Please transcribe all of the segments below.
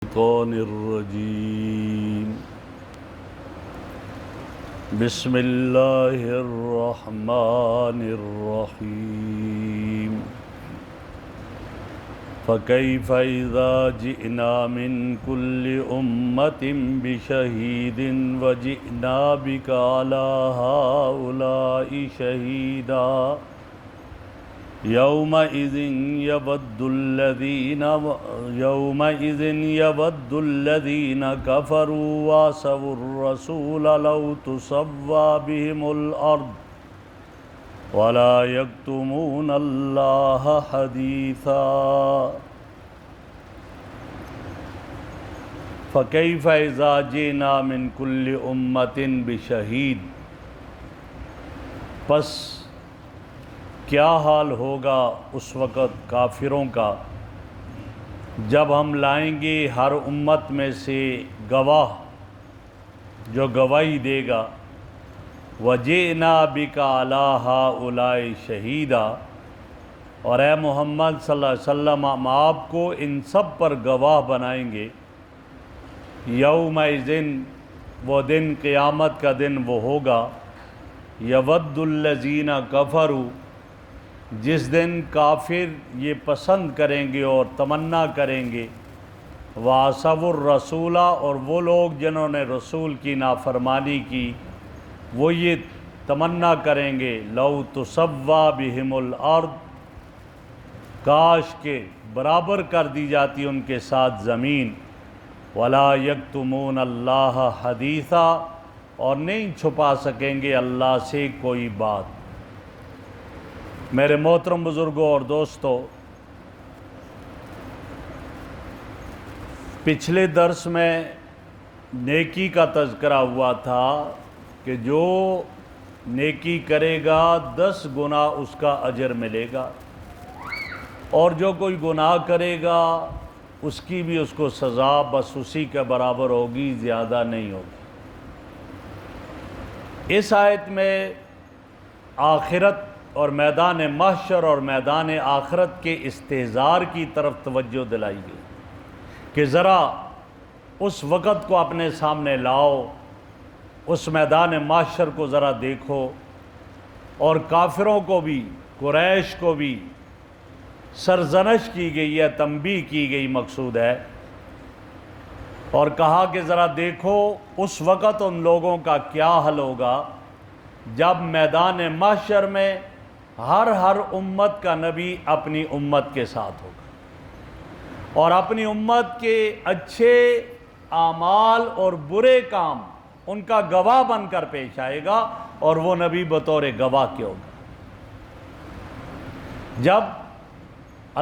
الشيطان الرجيم بسم الله الرحمن الرحيم فكيف إذا جئنا من كل أمة بشهيد وجئنا بك على هؤلاء شهيدا يومئذ يود الذين كفروا وعصوا الرسول لو تسوى بهم الأرض ولا يكتمون الله حديثا فكيف إذا جئنا من كل أمة بشهيد پس کیا حال ہوگا اس وقت کافروں کا جب ہم لائیں گے ہر امت میں سے گواہ جو گواہی دے گا وَجِئْنَا بِكَ عَلَىٰ هَٰؤُلَاءِ شَهِيدًا اور اے محمد صلی اللہ علیہ وسلم ہم آپ کو ان سب پر گواہ بنائیں گے یومئذ وہ دن قیامت کا دن وہ ہوگا یود الذین کفروا جس دن کافر یہ پسند کریں گے اور تمنا کریں گے وَعَصَوُا الرَّسُولَ اور وہ لوگ جنہوں نے رسول کی نافرمانی کی وہ یہ تمنا کریں گے لَوْ تُسَوَّىٰ بِهِمُ الْأَرْض کاش کہ برابر کر دی جاتی ان کے ساتھ زمین وَلَا يَكْتُمُونَ اللَّهَ حَدِيثًا اور نہیں چھپا سکیں گے اللہ سے کوئی بات۔ میرے محترم بزرگوں اور دوستو، پچھلے درس میں نیکی کا تذکرہ ہوا تھا کہ جو نیکی کرے گا 10 گنا اس کا اجر ملے گا، اور جو کوئی گناہ کرے گا اس کی بھی اس کو سزا بس اسی کے برابر ہوگی، زیادہ نہیں ہوگی۔ اس آیت میں آخرت اور میدان محشر اور میدان آخرت کے استحضار کی طرف توجہ دلائی گئی کہ ذرا اس وقت کو اپنے سامنے لاؤ، اس میدان محشر کو ذرا دیکھو، اور کافروں کو بھی قریش کو بھی سرزنش کی گئی ہے، تنبیہ کی گئی مقصود ہے، اور کہا کہ ذرا دیکھو اس وقت ان لوگوں کا کیا حل ہوگا جب میدان محشر میں ہر امت کا نبی اپنی امت کے ساتھ ہوگا اور اپنی امت کے اچھے اعمال اور برے کام ان کا گواہ بن کر پیش آئے گا، اور وہ نبی بطور گواہ کے ہوگا۔ جب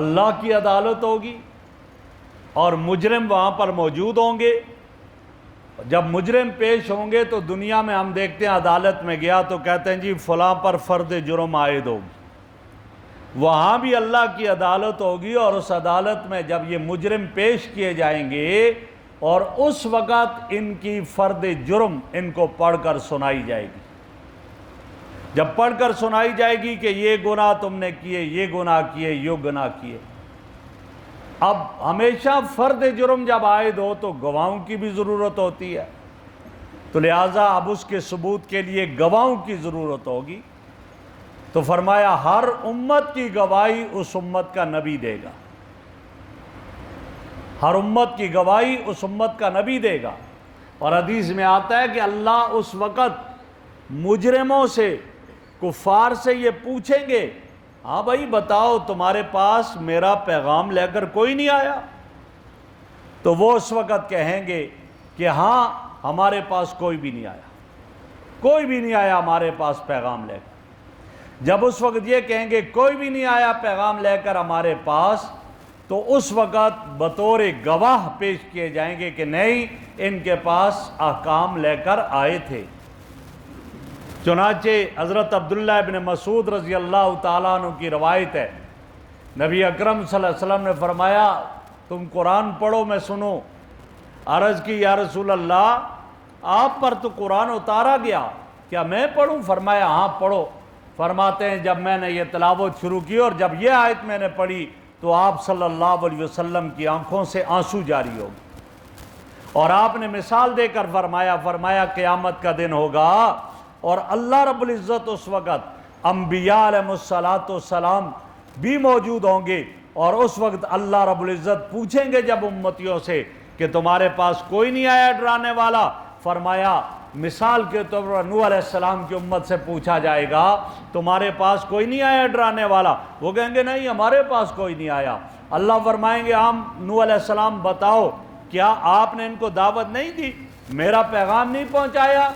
اللہ کی عدالت ہوگی اور مجرم وہاں پر موجود ہوں گے، جب مجرم پیش ہوں گے تو دنیا میں ہم دیکھتے ہیں عدالت میں گیا تو کہتے ہیں جی فلاں پر فرد جرم عائد ہوگی، وہاں بھی اللہ کی عدالت ہوگی، اور اس عدالت میں جب یہ مجرم پیش کیے جائیں گے اور اس وقت ان کی فرد جرم ان کو پڑھ کر سنائی جائے گی۔ جب پڑھ کر سنائی جائے گی کہ یہ گناہ تم نے کیے، یہ گناہ کیے، یہ گناہ کیے۔ اب ہمیشہ فرد جرم جب عائد ہو تو گواہوں کی بھی ضرورت ہوتی ہے، تو لہٰذا اب اس کے ثبوت کے لیے گواہوں کی ضرورت ہوگی، تو فرمایا ہر امت کی گواہی اس امت کا نبی دے گا، ہر امت کی گواہی اس امت کا نبی دے گا۔ اور حدیث میں آتا ہے کہ اللہ اس وقت مجرموں سے، کفار سے یہ پوچھیں گے ہاں بھائی بتاؤ تمہارے پاس میرا پیغام لے کر کوئی نہیں آیا؟ تو وہ اس وقت کہیں گے کہ ہاں ہمارے پاس کوئی بھی نہیں آیا، کوئی بھی نہیں آیا ہمارے پاس پیغام لے کر۔ جب اس وقت یہ کہیں گے کوئی بھی نہیں آیا پیغام لے کر ہمارے پاس، تو اس وقت بطور گواہ پیش کیے جائیں گے کہ نہیں ان کے پاس احکام لے کر آئے تھے۔ چنانچہ حضرت عبداللہ ابن مسعود رضی اللہ تعالیٰ عنہ کی روایت ہے، نبی اکرم صلی اللہ علیہ وسلم نے فرمایا تم قرآن پڑھو میں سنوں۔ عرض کی یا رسول اللہ آپ پر تو قرآن اتارا گیا، کیا میں پڑھوں؟ فرمایا ہاں پڑھو۔ فرماتے ہیں جب میں نے یہ تلاوت شروع کی اور جب یہ آیت میں نے پڑھی تو آپ صلی اللہ علیہ وسلم کی آنکھوں سے آنسو جاری ہو گئے۔ اور آپ نے مثال دے کر فرمایا قیامت کا دن ہوگا اور اللہ رب العزت اس وقت انبیاء علیہ السلام بھی موجود ہوں گے، اور اس وقت اللہ رب العزت پوچھیں گے جب امتیوں سے کہ تمہارے پاس کوئی نہیں آیا ڈرانے والا؟ فرمایا مثال کے طور پر نوح علیہ السلام کی امت سے پوچھا جائے گا تمہارے پاس کوئی نہیں آیا ڈرانے والا؟ وہ کہیں گے نہیں ہمارے پاس کوئی نہیں آیا۔ اللہ فرمائیں گے ہم نوح علیہ السلام بتاؤ کیا آپ نے ان کو دعوت نہیں دی، میرا پیغام نہیں پہنچایا؟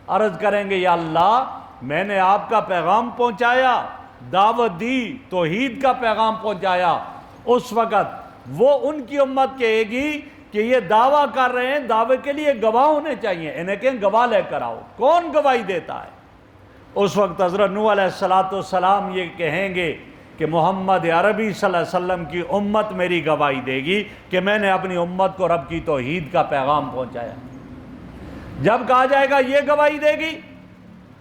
عرض کریں گے یا اللہ میں نے آپ کا پیغام پہنچایا، دعوت دی، توحید کا پیغام پہنچایا۔ اس وقت وہ ان کی امت کہے گی کہ یہ دعویٰ کر رہے ہیں، دعوے کے لیے گواہ ہونے چاہیے، انہیں کہیں گواہ لے کر آؤ، کون گواہی دیتا ہے؟ اس وقت حضرت نوح علیہ السلام یہ کہیں گے کہ محمد عربی صلی اللہ علیہ وسلم کی امت میری گواہی دے گی کہ میں نے اپنی امت کو رب کی توحید کا پیغام پہنچایا۔ جب کہا جائے گا یہ گواہی دے گی،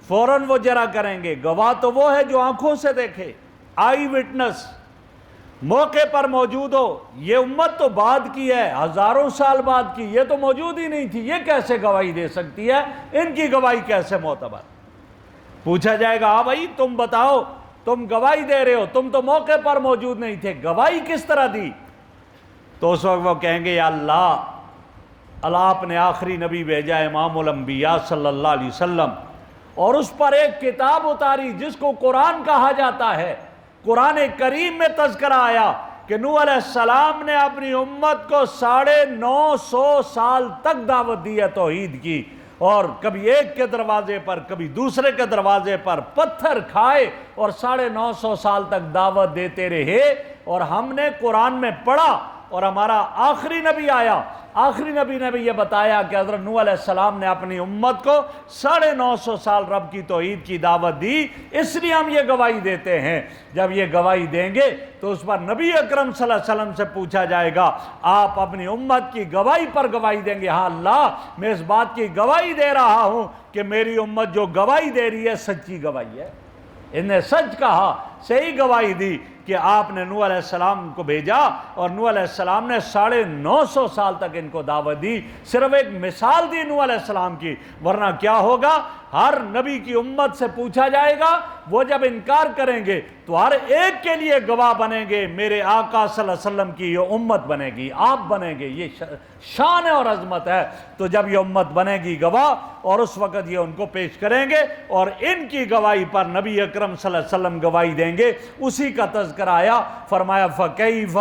فوراً وہ جرا کریں گے، گواہ تو وہ ہے جو آنکھوں سے دیکھے، آئی وٹنس، موقع پر موجود ہو۔ یہ امت تو بعد کی ہے، ہزاروں سال بعد کی، یہ تو موجود ہی نہیں تھی، یہ کیسے گواہی دے سکتی ہے؟ ان کی گواہی کیسے معتبر؟ پوچھا جائے گا ہاں بھائی تم بتاؤ، تم گواہی دے رہے ہو، تم تو موقع پر موجود نہیں تھے، گواہی کس طرح دی؟ تو اس وقت وہ کہیں گے یا اللہ آپ نے آخری نبی بھیجا امام الانبیاء صلی اللہ علیہ وسلم، اور اس پر ایک کتاب اتاری جس کو قرآن کہا جاتا ہے۔ قرآن کریم میں تذکرہ آیا کہ نوح علیہ السلام نے اپنی امت کو 950 سال تک دعوت دی ہے توحید کی، اور کبھی ایک کے دروازے پر کبھی دوسرے کے دروازے پر پتھر کھائے اور 950 سال تک دعوت دیتے رہے۔ اور ہم نے قرآن میں پڑھا اور ہمارا آخری نبی آیا، آخری نبی نے بھی یہ بتایا کہ حضرت نوح علیہ السلام نے اپنی امت کو 950 سال رب کی توحید کی دعوت دی، اس لیے ہم یہ گواہی دیتے ہیں۔ جب یہ گواہی دیں گے تو اس پر نبی اکرم صلی اللہ علیہ وسلم سے پوچھا جائے گا آپ اپنی امت کی گواہی پر گواہی دیں گے؟ ہاں اللہ میں اس بات کی گواہی دے رہا ہوں کہ میری امت جو گواہی دے رہی ہے سچی گواہی ہے، انہیں سچ کہا، صحیح گواہی دی کہ آپ نے نوح علیہ السلام کو بھیجا، اور نوح علیہ السلام نے 950 سال تک ان کو دعوت دی، صرف ایک مثال دی نوح علیہ السلام کی۔ ورنہ کیا ہوگا؟ ہر نبی کی امت سے پوچھا جائے گا، وہ جب انکار کریں گے تو ہر ایک کے لیے گواہ بنیں گے، میرے آقا صلی اللہ علیہ وسلم کی یہ امت بنے گی، آپ بنیں گے، یہ شان اور عظمت ہے۔ تو جب یہ امت بنے گی گواہ، اور اس وقت یہ ان کو پیش کریں گے، اور ان کی گواہی پر نبی اکرم صلی اللہ علیہ وسلم گواہی دیں گے۔ اسی کا تذکرہ آیا، فرمایا فَكَيْفَ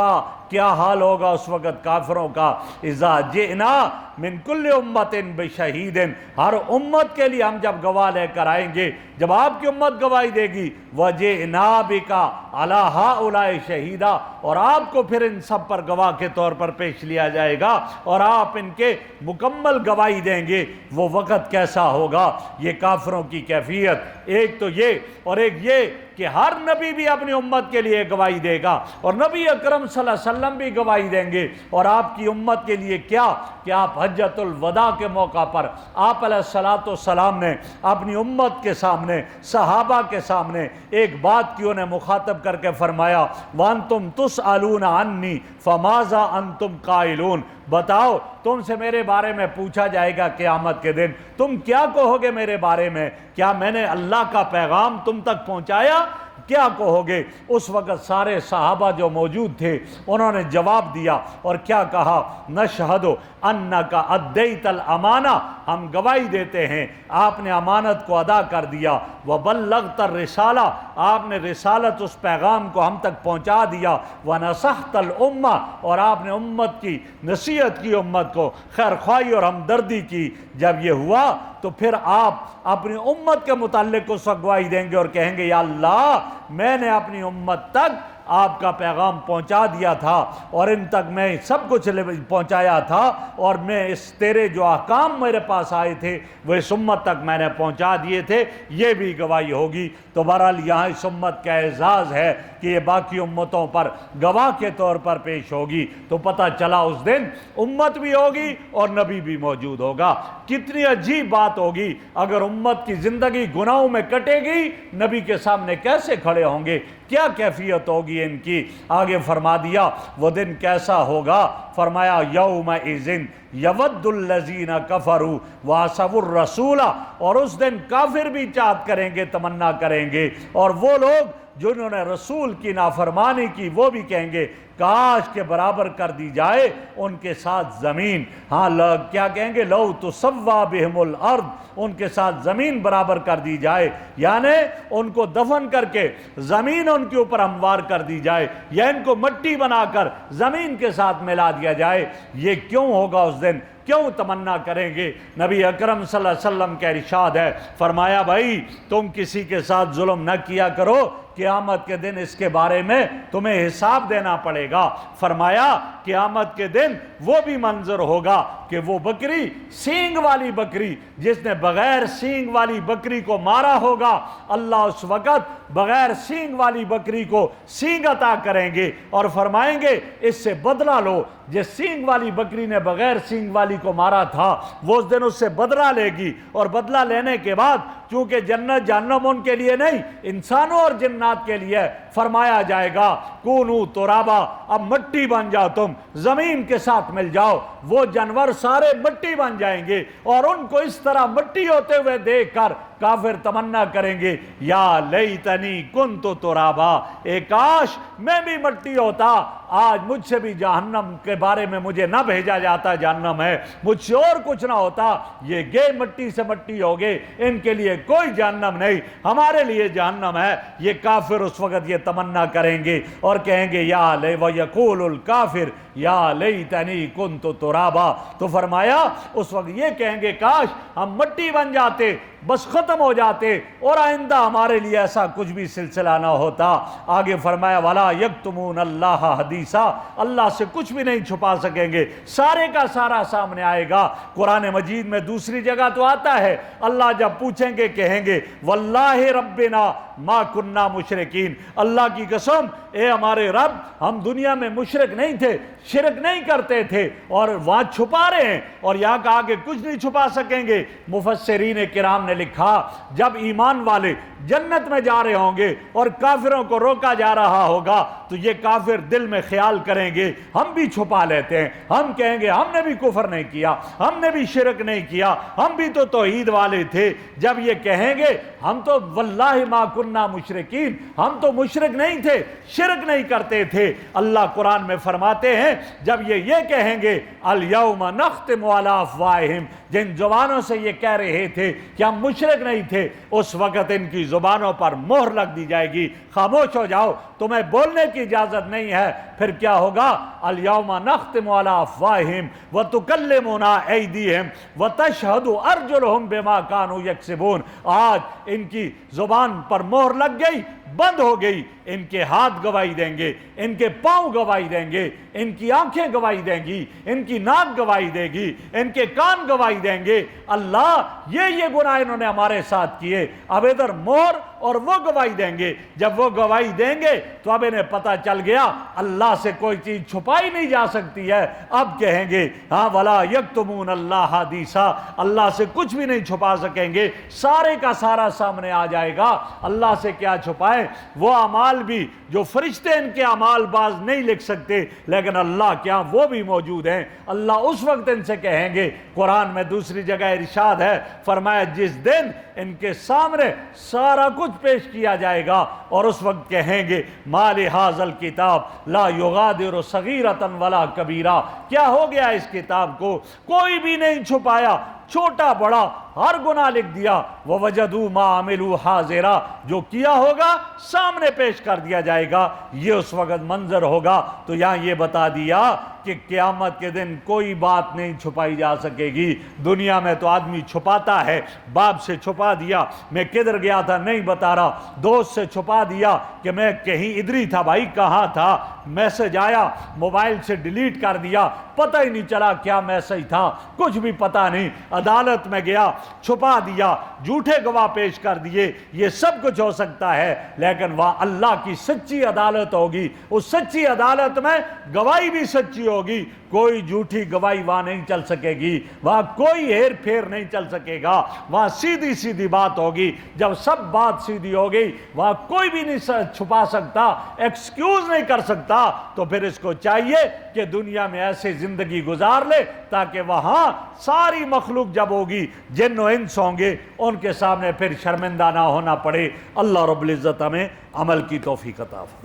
کیا حال ہوگا اس وقت کافروں کا، اذا جئنا من کل امت بشہید، ہر امت کے لیے ہم جب گواہ لے کر آئیں گے، جب آپ کی امت گواہی دے گی، وَجِئْنَا بِكَ عَلَىٰ هَؤُلَاءِ شَهِيدًا، اور آپ کو پھر ان سب پر گواہ کے طور پر پیش لیا جائے گا، اور آپ ان کے مکمل گواہی دیں گے۔ وہ وقت کیسا ہوگا؟ یہ کافروں کی کیفیت ایک تو یہ، اور ایک یہ کہ ہر نبی بھی اپنی امت کے لیے گواہی دے گا، اور نبی اکرم صلی اللہ علیہ وسلم بھی گواہی دیں گے۔ اور آپ کی امت کے لیے کیا کہ آپ حجۃ الوداع کے موقع پر آپ علیہ السلام نے اپنی امت کے سامنے، صحابہ کے سامنے ایک بات کی انہیں مخاطب کر کے فرمایا، وَأَنْتُمْ تُسْأَلُونَ عَنِّي فَمَاذَا أَنْتُمْ قَائِلُونَ، بتاؤ تم سے میرے بارے میں پوچھا جائے گا قیامت کے دن، تم کیا کہو گے میرے بارے میں؟ کیا میں نے اللہ کا پیغام تم تک پہنچایا؟ کیا کہو گے؟ اس وقت سارے صحابہ جو موجود تھے انہوں نے جواب دیا، اور کیا کہا؟ نشہد انک ادیت الامانہ، ہم گواہی دیتے ہیں آپ نے امانت کو ادا کر دیا، وبلغت الرسالہ، آپ نے رسالت اس پیغام کو ہم تک پہنچا دیا، ونصحت الامہ، اور آپ نے امت کی نصیحت کی، امت کو خیر خواہی اور ہمدردی کی۔ جب یہ ہوا تو پھر آپ اپنی امت کے متعلق اس وقت گواہی دیں گے اور کہیں گے یا اللہ میں نے اپنی امت تک آپ کا پیغام پہنچا دیا تھا، اور ان تک میں سب کچھ پہنچایا تھا، اور میں اس تیرے جو احکام میرے پاس آئے تھے وہ اس امت تک میں نے پہنچا دیے تھے، یہ بھی گواہی ہوگی۔ تو بہرحال یہاں اس امت کا اعزاز ہے کہ یہ باقی امتوں پر گواہ کے طور پر پیش ہوگی۔ تو پتہ چلا اس دن امت بھی ہوگی اور نبی بھی موجود ہوگا۔ کتنی عجیب بات ہوگی اگر امت کی زندگی گناہوں میں کٹے گی، نبی کے سامنے کیسے کھڑے ہوں گے؟ کیا کیفیت ہوگی ان کی؟ آگے فرما دیا وہ دن کیسا ہوگا، فرمایا یومئذ یود الذین کفروا وعصوا الرسول، اور اس دن کافر بھی چاہت کریں گے، تمنا کریں گے، اور وہ لوگ جنہوں نے رسول کی نافرمانی کی وہ بھی کہیں گے کاش کے برابر کر دی جائے ان کے ساتھ زمین۔ ہاں کیا کہیں گے؟ لو تسوا بہم الارض، ان کے ساتھ زمین برابر کر دی جائے، یعنی ان کو دفن کر کے زمین ان کے اوپر ہموار کر دی جائے، یا ان کو مٹی بنا کر زمین کے ساتھ ملا دیا جائے۔ یہ کیوں ہوگا اس دن؟ کیوں تمنا کریں گے؟ نبی اکرم صلی اللہ علیہ وسلم کا ارشاد ہے، فرمایا بھائی تم کسی کے ساتھ ظلم نہ کیا کرو، قیامت کے دن اس کے بارے میں تمہیں حساب دینا پڑے گا۔ فرمایا قیامت کے دن وہ بھی منظر ہوگا کہ وہ بکری، سینگ والی بکری، جس نے بغیر سینگ والی بکری کو مارا ہوگا، اللہ اس وقت بغیر سینگ والی بکری کو سینگ عطا کریں گے اور فرمائیں گے اس سے بدلہ لو۔ جس سینگ والی بکری نے بغیر سینگ والی کو مارا تھا وہ اس دن اس سے بدلہ لے گی، اور بدلہ لینے کے بعد چونکہ جنت جہنم ان کے لیے نہیں، انسانوں اور جنات کے لیے، فرمایا جائے گا کونو ترابا، اب مٹی بن جاؤ، تم زمین کے ساتھ مل جاؤ۔ وہ جانور سارے مٹی بن جائیں گے، اور ان کو اس طرح مٹی ہوتے ہوئے دیکھ کر کافر تمنا کریں گے یا لیتنی کنت ترابا، اے کاش میں بھی مٹی ہوتا، آج مجھ سے بھی جہنم کے بارے میں مجھے نہ بھیجا جاتا، جہنم ہے، مجھ سے اور کچھ نہ ہوتا، یہ گئے مٹی سے مٹی ہو گئے، ان کے لیے کوئی جہنم نہیں، ہمارے لیے جہنم ہے۔ یہ کافر اس وقت یہ تمنا کریں گے اور کہیں گے یا لے وَيَقُولُ الْكَافِرُ یا لیتنی کنت ترابا، تو فرمایا اس وقت یہ کہیں گے کاش ہم مٹی بن جاتے، بس ختم ہو جاتے، اور آئندہ ہمارے لیے ایسا کچھ بھی سلسلہ نہ ہوتا۔ آگے فرمایا وَلَا يَكْتُمُونَ اللَّهَ حَدِيثًا، اللہ سے کچھ بھی نہیں چھپا سکیں گے، سارے کا سارا سامنے آئے گا۔ قرآن مجید میں دوسری جگہ تو آتا ہے، اللہ جب پوچھیں گے کہیں گے وَاللَّهِ رَبِّنَا مَا كُنَّا مُشْرِكِينَ، اللہ کی قسم اے ہمارے رب ہم دنیا میں مشرک نہیں تھے، شرک نہیں کرتے تھے، اور وہاں چھپا رہے ہیں، اور یہاں کہا کہ کچھ نہیں چھپا سکیں گے۔ مفسرین کرام نے لکھا جب ایمان والے جنت میں جا رہے ہوں گے اور کافروں کو روکا جا رہا ہوگا تو یہ کافر دل میں خیال کریں گے ہم بھی چھپا لیتے ہیں، ہم کہیں گے ہم نے بھی کفر نہیں کیا، ہم نے بھی شرک نہیں کیا، ہم بھی تو توحید والے تھے۔ جب یہ کہیں گے ہم تو واللہ ما کننا مشرکین، ہم تو مشرک نہیں تھے، شرک نہیں کرتے تھے، اللہ قرآن میں فرماتے ہیں جب یہ کہیں گے الیوم نختم علی افواہہم، جن زبانوں سے یہ کہہ رہے تھے کہ ہم مشرک نہیں تھے، اس وقت ان کی زبانوں پر مہر لگ دی جائے گی، خاموش ہو جاؤ، تمہیں بولنے کی اجازت نہیں ہے۔ پھر کیا ہوگا؟ الیوم نختم علی افواہہم وتکلمنا ایدیہم وتشہد ارجلہم بما کانوا یکسبون، آج ان کی زبان پر مہر لگ گئی، بند ہو گئی، ان کے ہاتھ گواہی دیں گے، ان کے پاؤں گواہی دیں گے، ان کی آنکھیں گواہی دیں گی، ان کی ناک گواہی دے گی، ان کے کان گواہی دیں گے، اللہ یہ گناہ انہوں نے ہمارے ساتھ کیے۔ اب ادھر مہر اور وہ گواہی دیں گے، جب وہ گواہی دیں گے تو اب انہیں پتہ چل گیا اللہ سے کوئی چیز چھپائی نہیں جا سکتی ہے۔ اب کہیں گے ہاں وَلَا يَكْتُمُونَ اللَّهَ حَدِيثًا، اللہ سے کچھ بھی نہیں چھپا سکیں گے، سارے کا سارا سامنے آ جائے گا۔ اللہ سے کیا چھپائیں؟ وہ اعمال بھی جو فرشتے ان کے اعمال باز نہیں لکھ سکتے، لیکن اللہ کیا وہ بھی موجود ہیں۔ اللہ اس وقت ان سے کہیں گے، قرآن میں دوسری جگہ ارشاد ہے، فرمایا جس دن ان کے سامنے سارا کچھ پیش کیا جائے گا، اور اس وقت کہیں گے ما لہذا الکتاب لا یغادر صغیرۃ ولا کبیرہ، کیا ہو گیا اس کتاب کو؟ کوئی بھی نہیں چھپایا، چھوٹا بڑا ہر گناہ لکھ دیا۔ وَوَجَدُوا مَا عَمِلُوا حَاضِرًا، جو کیا ہوگا سامنے پیش کر دیا جائے گا، یہ اس وقت منظر ہوگا۔ تو یہاں یہ بتا دیا کہ قیامت کے دن کوئی بات نہیں چھپائی جا سکے گی۔ دنیا میں تو آدمی چھپاتا ہے، باپ سے چھپا دیا میں کدھر گیا تھا نہیں بتا رہا، دوست سے چھپا دیا کہ میں کہیں ادھر ہی تھا، بھائی کہاں تھا، میسج آیا موبائل سے ڈیلیٹ کر دیا، پتہ ہی نہیں چلا کیا میسج تھا، کچھ بھی پتہ نہیں، عدالت میں گیا چھپا دیا، جھوٹے گواہ پیش کر دیے، یہ سب کچھ ہو سکتا ہے۔ لیکن وہاں اللہ کی سچی عدالت ہوگی، اس سچی عدالت میں گواہی بھی سچی ہوگی، کوئی جھوٹی گواہی وہاں نہیں چل سکے گی، وہاں کوئی ہیر پھیر نہیں چل سکے گا، وہاں سیدھی سیدھی بات ہوگی۔ جب سب بات سیدھی ہو گئی، وہاں کوئی بھی نہیں چھپا سکتا، ایکسکیوز نہیں کر سکتا، تو پھر اس کو چاہیے کہ دنیا میں ایسے زندگی گزار لے تاکہ وہاں ساری مخلوق جب ہوگی، جن و انس ہوں گے، ان کے سامنے پھر شرمندہ نہ ہونا پڑے۔ اللہ رب العزت ہمیں عمل کی توفیق عطا فرمائے۔